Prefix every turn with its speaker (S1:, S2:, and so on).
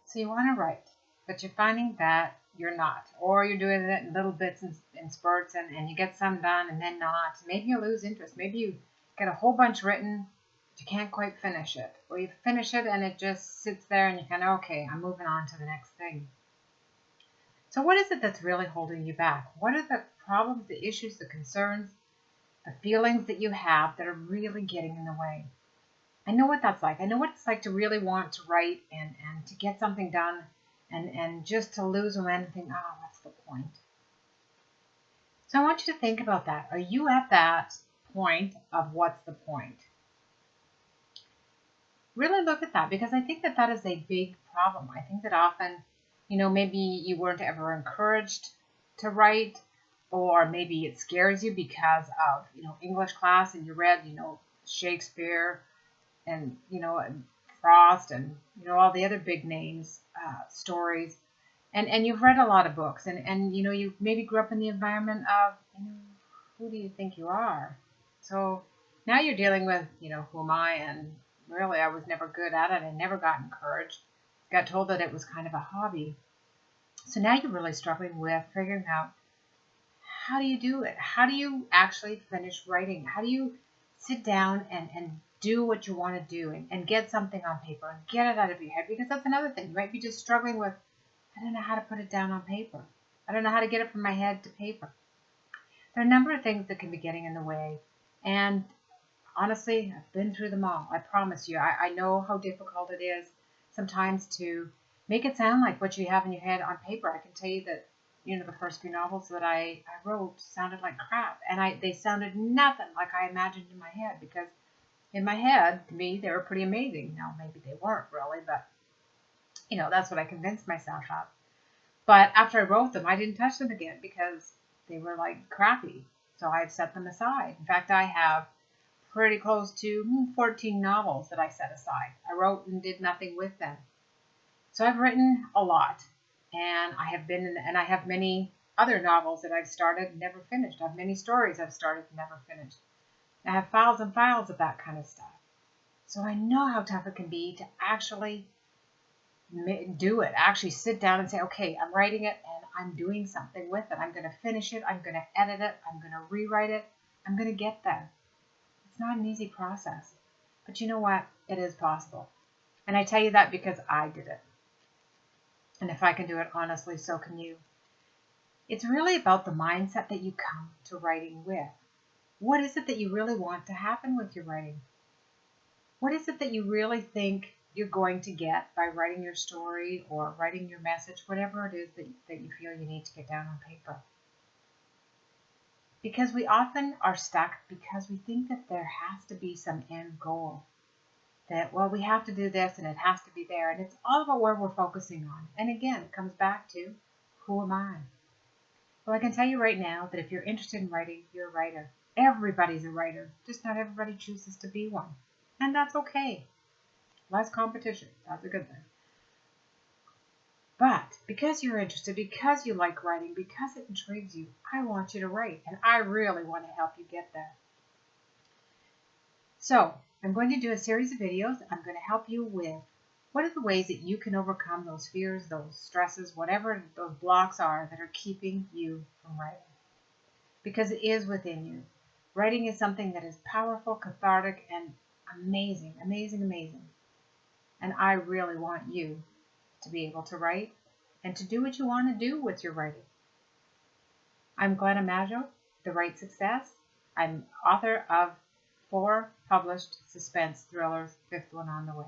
S1: So you want to write, but you're finding that you're not, or you're doing it in little bits and spurts, and you get some done and then not. Maybe you lose interest. Maybe you get a whole bunch written, but you can't quite finish it. Or you finish it and it just sits there and you kind of, okay, I'm moving on to the next thing. So what is it that's really holding you back? What are the problems, the issues, the concerns, the feelings that you have that are really getting in the way? I know what that's like. I know what it's like to really want to write and to get something done and just to lose momentum and think, oh, what's the point? So I want you to think about that. Are you at that point of what's the point? Really look at that, because I think that that is a big problem. I think that often, maybe you weren't ever encouraged to write, or maybe it scares you because of, English class, and you read, Shakespeare and, Frost and, all the other big names, stories. And you've read a lot of books, and you maybe grew up in the environment of, who do you think you are? So now you're dealing with, who am I? And really, I was never good at it. I never got encouraged. Got told that it was kind of a hobby. So now you're really struggling with figuring out, how do you do it? How do you actually finish writing? How do you sit down and do what you want to do and get something on paper and get it out of your head? Because that's another thing. You might be just struggling with, I don't know how to put it down on paper. I don't know how to get it from my head to paper. There are a number of things that can be getting in the way. And honestly, I've been through them all. I promise you. I know how difficult it is sometimes to make it sound like what you have in your head on paper. I can tell you that, the first few novels that I wrote sounded like crap. And they sounded nothing like I imagined in my head, because in my head, to me, they were pretty amazing. Now, maybe they weren't really, but, that's what I convinced myself of. But after I wrote them, I didn't touch them again because they were like crappy. So I've set them aside. In fact, I have pretty close to 14 novels that I set aside. I wrote and did nothing with them. So I've written a lot, and I have many other novels that I've started and never finished. I have many stories I've started and never finished. I have files and files of that kind of stuff. So I know how tough it can be to actually do it, actually sit down and say, okay, I'm writing it and I'm doing something with it. I'm going to finish it. I'm going to edit it. I'm going to rewrite it. I'm going to get there. It's not an easy process, but you know what? It is possible. And I tell you that because I did it. And if I can do it honestly, so can you. It's really about the mindset that you come to writing with. What is it that you really want to happen with your writing? What is it that you really think you're going to get by writing your story or writing your message, whatever it is that you feel you need to get down on paper? Because we often are stuck because we think that there has to be some end goal. That, well, we have to do this and it has to be there. And it's all about where we're focusing on. And again, it comes back to, who am I? Well, I can tell you right now that if you're interested in writing, you're a writer. Everybody's a writer. Just not everybody chooses to be one. And that's okay. Less competition. That's a good thing. But because you're interested, because you like writing, because it intrigues you, I want you to write. And I really want to help you get there. So I'm going to do a series of videos. I'm going to help you with what are the ways that you can overcome those fears, those stresses, whatever those blocks are that are keeping you from writing. Because it is within you. Writing is something that is powerful, cathartic, and amazing, amazing, amazing. And I really want you to be able to write and to do what you want to do with your writing. I'm Glenna Maggio, The Write Success. I'm author of 4 published suspense thrillers, 5th one on the way.